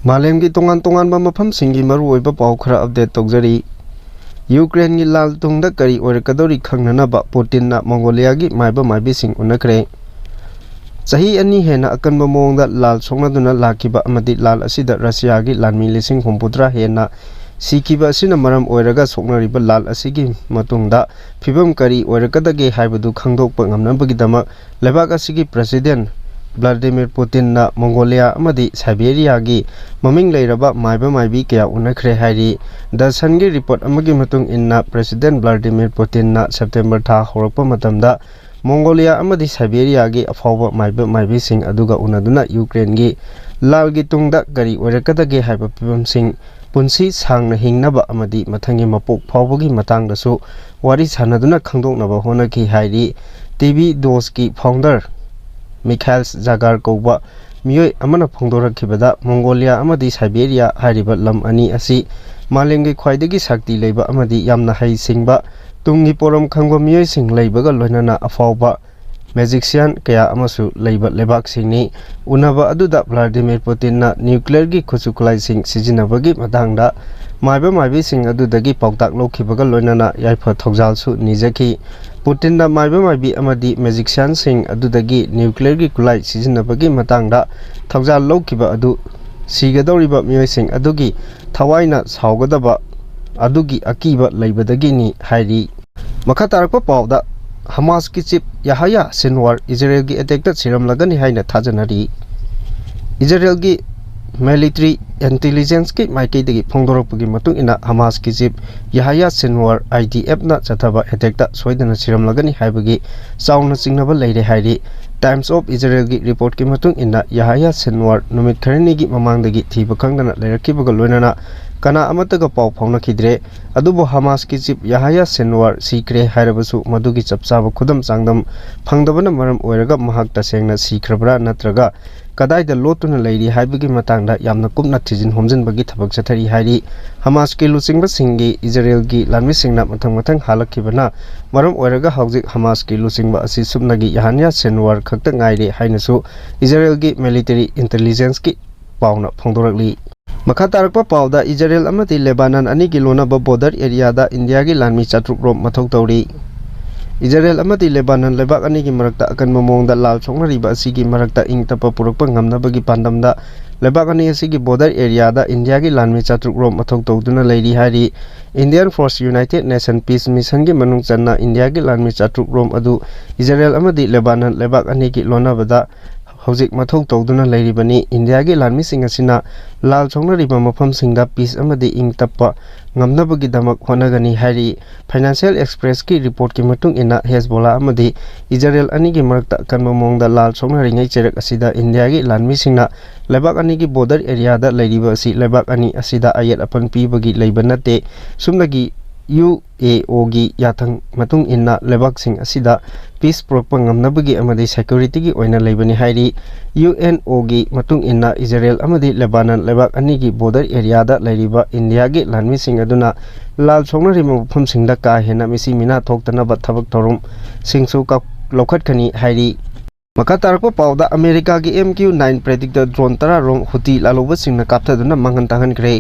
मालेमगी तोंगान तोंगान मफमसिंगी मरुओइबा पाउ खरा update तौजरी। Ukraine की लाल तुंगदा करी ओरकदोरी खंगननबा पुतिनना मंगोलियागी माइबा माइबिसिंग उनखरे। चही अनि हेना अकनबा मोंगदा लाल सोंगनदुना लाखिबा अमदि लाल असिदा रशियागी लानमी लिसिंग हुम्पुद्रा हेना सिकिबा असिना मरम ओइरगा सोंगनरिबा लाल असिगी मतुंगदा फिबम करी ओइरकदगे हाइबदु खंगदोकपा ngamnabagidama लेबाक असिगी प्रेसिडेंट ቭ꯭লাদিমিꯔ पुतिनना मंगोलिया अमदि साइबेरियागी ममिंग लेरबा माइबा माइबी कया उनखरे हाइरी। द सनगी रिपोर्ट अमगी मतुंग इन्ना प्रेसिडेंट ቭ꯭লাদিমিꯔ पुतिनना सेप्टेम्बर था होरकपा मतमदा मंगोलिया अमदि साइबेरियागी अफावबा माइबा माइबिसिंग अदुगा उनदुना यूक्रेनगी लालगी तुंगदा करी ओइरकदगे हाइबा पिबमसिंग पुंसी सांगना हिंगनबा अमदि मथंगी मपोक फावबगी मतांगदसु वारी सानदुना खंगदोकनबा होनकी हाइरी। टीवी-2 की फाउंडर 𝗜𝗏𝗥𝗘𝗔𝗟 कौबा मियोय अमना फोंदोरखिबदा मंगोलिया अमदि साइबेरिया हाइरिबा लम अनि असि मालेमगी ख्वाइदगी शक्ति लेबा अमदि यामना है सिंगबा तुंगी पोरम खंगबा मियोय सिंग लेबगा लोइनना अफावबा मैजिशियन कया अमसु लेबा लेबाक सिंगनी। उनबा अदुदा ቭ꯭লাদিমির पुतिनना न्यूक्लियर की खुसुखलाई सिंग सिजिनबगी मतांगदा माइबा माइबी सिंग अदुदगी पाउताक लौखिबगा लोइनना याइफा थौजालसु निजखि। पुतिनना माइबा माइबी अमदि मैजिशियन सिंग अदुदगी न्यूक्लियर की खुलाई सिजिनबगी मतांगदा थौजाल लौखिबा अदु सिगदौरिबा मियोय सिंग अदुगी थवाइना सावगदबा अदुगी अकीबा लेबदगिनी हाइरी। मखा तारकपा पाउदा हमास की चीफ याहया सिनवार इजराइल की अटैक सिरमलगनी हाइना थाजनरी। इजराइल की मिलिट्री इंटेलिजेंस की माइकैदगी फोंदोरकपगी मतुंग इना हमास की चीफ याहया सिनवार IDF ना चथबा अटैक सोइदना सिरमलगनी हाइबगी चाउना चिंगनबा लेरे हाइरी। टाइम्स ऑफ इजराइल की रिपोर्ट की मतुंग इना याहया सिनवार नुमित खरनीगी ममांगदगी थीबा खंगदना लेरकिबगा लोइनना कना अमतगा पाउ फाउनखिद्रे। अदुबो हमास की चीफ याहया सिनवार सीक्रे हाइरबसु मदुगी चपचाबा खुदम चांगदम फंगदबना मरम ओइरगा महक तसेंगना सीख्रबरा नत्रगा कदाइदा लोतुना लेरी हाइबगी मतांगदा यामना कुमना थिजिन होमजिनबगी थबक चथरी हाइरी। हमास के लुचिंगबा सिंगी इजराइल की लानमिसिंगना मथंग मथंग हालखिबना मरम ओइरगा हौजिक हमास की लुचिंगबा असि सुमनगी याहया सिनवार खक्ता ngaire hainasu इजराइल की मिलिट्री इंटेलिजेंस की पाउना फोंदोरकली। मखा तारकपा पाउदा इजराइल अमदि लेबानन अनि की लोनाबा बॉर्डर एरिया दा इंडिया की लानमी चाट्रुक रोम मथौ तौरी। इजराइल अमदि लेबानन लेबाक अनि की मरकता अकनबा मोंगदा लाल सोंगरिबा असि की मरकता इंगतपा पुरकपा ngamnabagi pandamda लेबाक अनि असि की बॉर्डर एरिया दा इंडिया की लानमी चाट्रुक रोम मथौ तौदुना लेरी हाइरी। Indian force United Nation peace mission की मनुंग चन्ना इंडिया की लानमी चाट्रुक रोम अदु इजराइल अमदि लेबानन लेबाक अनि की लोनाबदा हौजिक मथौ तौदुना लेरिबनी। इंडिया की लानमी सिंग असिना लाल सोंगरिबा मफम सिंगदा पीस अमदि इंगतपा ngamnabagi damak honagani हाइरी। फाइनेंशियल एक्सप्रेस की रिपोर्ट की मतुंग इना हेजबोला अमदि इजराइल अनि की मरकता कनबा मोंगदा लाल सोंगरिङै चेरक असिदा इंडिया की लानमी सिंगना लेबाक अनि की बॉर्डर एरिया दा लेरिबा असि लेबाक अनि असिदा आयत अपन पीबगी लेबा नते सुमनगी UAO की याथंग मतुंग इन्ना लेबाक सिंग असिदा पीस पुरकपा ngamnabagi अमदि सिक्योरिटी की ओइना लेबनी हाइरी। UNO की मतुंग इन्ना इजराइल अमदि लेबानन लेबाक अनि की बॉर्डर एरिया दा लेरिबा इंडिया की लानमी सिंग अदुना लाल सोंगरिबा मफम सिंगदा का हेना मिसी मिना थोक्तनबा थबक थौरम सिंगसु का लौखटखनी हाइरी। मखा तारकपा पाउदा अमेरिका की MQ-9 प्रेडिक्टर ड्रोन 10 रोम हुती लालोबा सिंगना कापथदुना मंगन तांगनख्रे।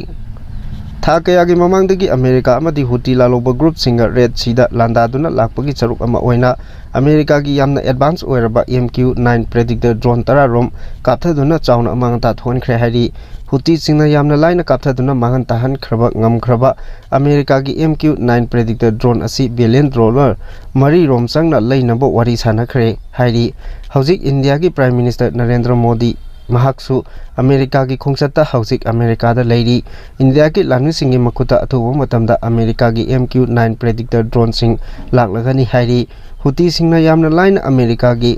था कयागी ममांगदगी अमेरिका अमदि हुती लालोबा ग्रुप सिंग रेड सीदा लांदादुना लाकपगी चरुक अमा ओइना अमेरिका की यामना एडवांस ओइरबा MQ-9 प्रेडिक्टर ड्रोन 10 रोम कापथदुना चाउना अमांगता थोनख्रे हाइरी। हुती सिंगना यामना लाइना कापथदुना मांगन ताहन खरबा ngamखरबा अमेरिका की MQ-9 प्रेडिक्टर ड्रोन असि बिलियन डॉलर मरी रोम संगना लेनबो वारी सानखरे हाइरी। हौजिक इंडिया की प्राइम मिनिस्टर नरेंद्र मोदी महाक्सु अमेरिका की खोंगसता हौजिक अमेरिका दा लेरी। इंडिया की लानमी सिंगी मखुता अथुबो मतमदा अमेरिका की MQ-9 प्रेडिक्टर ड्रोन सिंग लाकलगनी हाइरी। हुती सिंगना यामना लाइन अमेरिका की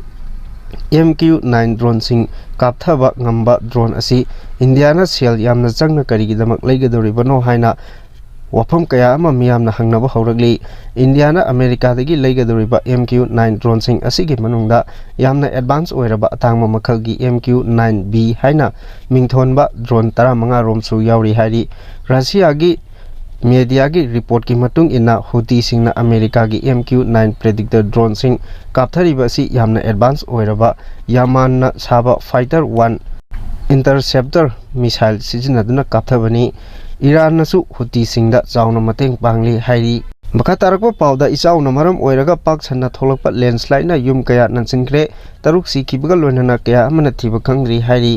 MQ-9 ड्रोन सिंग कापथबा ngamba ड्रोन असि इंडिया ना सेल यामना चंगना करिगिदमक लेगदोरिबनो हाइना वफम कया अमा मियामना हंगनबा हौरगली। इंडिया ना अमेरिका दगी लेगदोरिबा MQ-9 ड्रोन सिंग असिगी मनुंगदा यामना एडवांस ओइरबा अतांगमा मखलगी MQ-9B हाइना मिंगथोनबा ड्रोन 15 रोमसु यावरी हाइरी। रशिया की मीडिया की रिपोर्ट की मतुंग इना हुती सिंगना अमेरिका की MQ-9 प्रेडिक्टर ड्रोन सिंग कापथरिबा असि यामना एडवांस ओइरबा यामानना साबा फाइटर 1 इंटरसेप्टर मिसाइल सिजिन्नदुना काप्थबनी इरानसु हुतीसिंगदा चाउना मतेंग पांगली हाइरी मखा तारकपा पाउदा इचाउना मरम ओइरगा पाक सन्ना थोलकपा लैंडस्लाइडना युम कया नंसिनख्रे तरुक सिखिबगा लोइनना कया अमना थिबा खंगरी हाइरी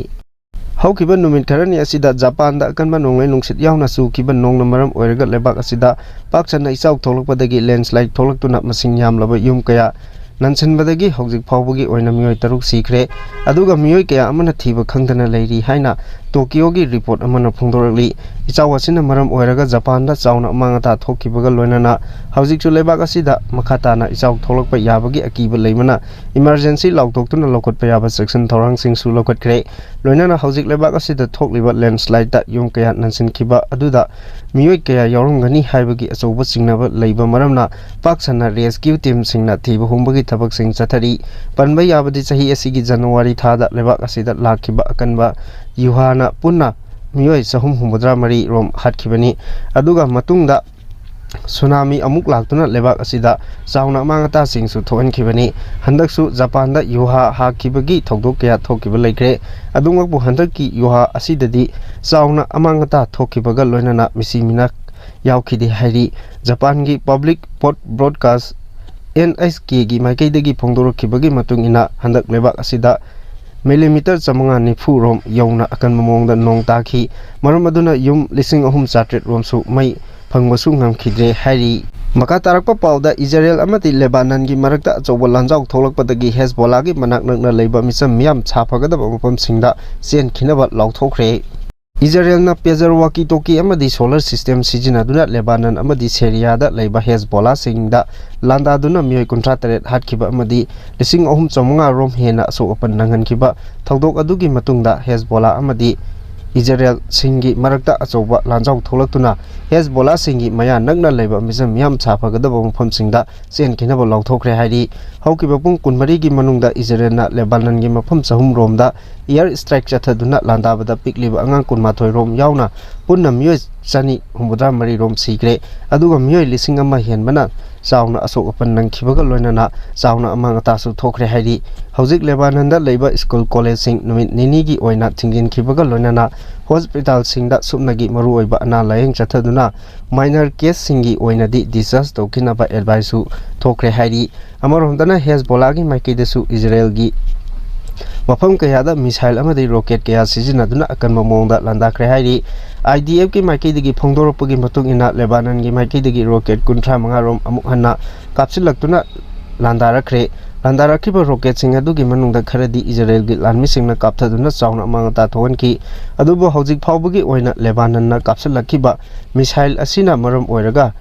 हौकिबा नुमित खरनी असिदा जापान दा अकनबा नोंगलै नुंगसित यावना सुखिबा नोंगना मरम ओइरगा लेबाक असिदा पाक सन्ना इचाउ थोलकपदगी लैंडस्लाइड थोलकतुना मसिंग यामलबा युम कया नंसनबदगी हौजिक फावबगी ओइना मियोय तरुक सिखरे अदुगा मियोय कया अमना थिबा खंगदना लैरी हाइना टोकियोगी रिपोर्ट अमना फोंदोरली इचाउ असिना मरम ओइरगा जापान दा चाउना अमांगता थोकिबगा लोइनना हौजिकसु लेबाक असिदा मखाताना इचाउ थोलकपा याबगी अकीबा लैमना इमरजेंसी लाउथोक्तुना लौखटपा याबा सेक्शन थौरांगसिंगसु लौखटख्रे लोइनना हौजिक लेबाक असिदा थोकलिबा लैंडस्लाइड दा युम कया नंसिनखिबा अदुदा मियोय कया यावरंगनी हाइबगी अचौबा चिंगनाबा लैबा मरमना पाकसना रेस्क्यू टीम सिंगना थिबा हुंबगी थबक सिंग चथरी पनबा याबदी चही असिगी जनवरी थादा लेबाक असिदा लाखिबा अकनबा युहाना पुन्ना मियोय सहम हुमद्रा मरी रोम हाटखिबनी अदुगा मतुंगदा सुनामी अमुक लाक्तुना लेबाक असिदा चाउना अमांगता सिंगसु थोहनखिबनी हंदकसु जापान दा युहा हाखिबगी थौदोक कया थोकिबा लैख्रे अदुंगबु हंदककी युहा असिददी चाउना अमांगता थोकिबगा लोइनना मिसिमिना यावखिदे हाइरी जापान की पब्लिक ब्रॉडकास्ट NHK की माइकैदगी फोंदोरखिबगी मतुंगिना हंदक लेबाक असिदा मिलीमीटर 490 रोम यौना अकन ममोंगदा नोंग ताखी मरम अदुना युम 3,300 रोमसु मई फंगबसु ngamkhidre हाइरी मका तारकपा पाउदा इजराइल अमति लेबानन की मरकता अचौबा लांजाउ थोलकपदगी हेजबोला की मनाक नंगना लैबा मिसम मियाम छाफगदबा मफमसिंगदा सेन खिनबा लाउथोख्रे इजराइलना पेजर वाकी टोकी अमदी सोलर सिस्टम सिजिनादुना लेबानन अमदी सीरियादा लैबा हेजबोला सिंगदा लांदादुना मियोय 53 हाटखिबा अमदी 3,350 रोम हेना असोअपन नंगनखिबा थौदोक अदुगी मतुंगदा हेजबोला अमदी इजराइल सिंगी मरकता अचौबा लांजाउ थोलक्तुना हेजबोला सिंगी मया नगना लैबा मिसम मियाम छाफगदबा मफमसिंगदा सेन खिनबा लाउथोख्रे हाइरी हौकिबा पुंग 20 की मनुंगदा इजराइलना लेबानन की मफम 3 रोमदा एयर स्ट्राइक चथदुना लांदाबदा पिकलिबा अंगांग 12 रोम यावना पुन्ना मियोय चनी 73 रोम सिग्रे अदुगा मियोय 1,000 हेनबना चाउना असोकपन नंखिबगा लोइनना चाउना अमांगतासु थोख्रे हाइरी हौजिक लेबाननदा लैबा स्कूल कॉलेज सिंग नुमित निनीगी ओइना थिंगिनखिबगा लोइनना हॉस्पिटल सिंगदा सुपनगी मरुओइबा अना लायेंग चथदुना माइनर केस सिंगी ओइनादी डिस्चार्ज तौकिनबा एडवाइसु थोख्रे हाइरी अमरोंदना हेजबोलागी माइकेदसु इजराइलगी मफम कयादा मिसाइल अमदी रॉकेट कया सिजिनादुना अकनबा मोंगदा लांदाख्रे हाइरी IDF की माइकेदगी फोंदोरपगी मतुंगिना लेबानन की माइकेदगी रॉकेट 35 रोम अमुक हन्ना कापसिलक्तुना लांदारख्रे लांदारखिबा रॉकेट सिंग अदुगी मनुंगदा खरदी इजराइल की लानमिसिंगना कापथदुना चाउना अमांगता थोहनखि अदुबो हौजिक फावबगी ओइना लेबाननना कापसिलखिबा मिसाइल असिना मरम ओइरगा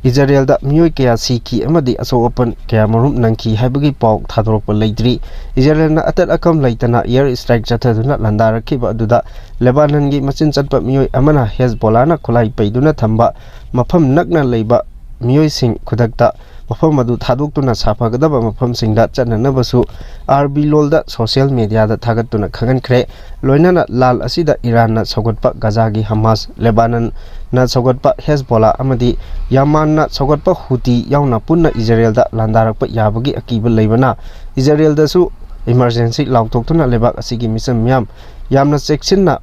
इजराइलदा मियोय कया सिखी अमदी अचौअपन कया मरुम नंखी हाइबगी पाउ थादोरप लैद्री इजराइलना अतत अकम लैतना एयर स्ट्राइक चथदुना लांदारखिबा अदुदा लेबानन की मचिन चटपा मियोय अमना हेजबोलाना खुलाई पैदुना थंबा मफम नगना लैबा मियोय सिंग खुदकता मफम अदु थादोक्तुना साफगदबा मफम सिंगदा चननबसु आरबी लोलदा सोशल मीडिया दा थागतुना खगनख्रे लोइनाना लाल असिदा ईरान ना सौगटपा गाजागी हमास लेबानन ना सौगटपा हेजबोला अमदी यामान ना सौगटपा हुती यावना पुन्ना इजराइल दा लांदारकपा याबगी अकीबा लैबना इजराइल दासु इमरजेंसी लाउथोक्तुना लेबाक असिगी मिसम मियाम यामना चेक्सिनना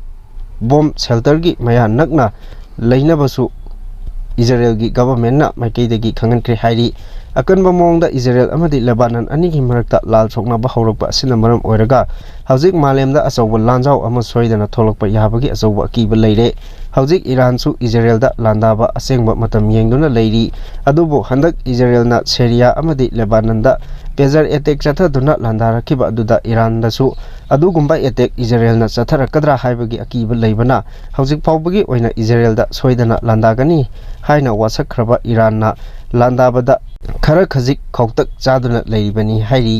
बॉम्ब शेल्टर की मया नगना लैनबसु इजराइल की गवर्नमेंट ना माइकेदगी खंगनख्रे हाइरी अकनबा मोंगदा इजराइल अमदी लेबानन अनिगी मरकता लाल सोकनाबा हौरकपा असिना मरम ओइरगा हौजिक मालेमदा अचौबा लांजाउ अमा सोइदना थोलकपा याबगी अचौबा अकीबा लैरे हौजिक ईरानसु इजराइलदा लांदाबा असेंगबा मतम येंगदुना लैरी अदुबो हंदक इजराइलना सीरिया अमदी लेबाननदा पेजर अटैक चथदुना लांदारखिबा अदुदा ईरानदसु अदुगुंबा अटैक इजराइलना चथरकदरा हाइबगी अकीबा लैबना हौजिक फावबगी ओइना इजराइलदा सोइदना लांदागनी हाइना वासखरबा ईरानना लांदाबदा खरा खजिक खौतक चादुना लैरिबनी हाइरी।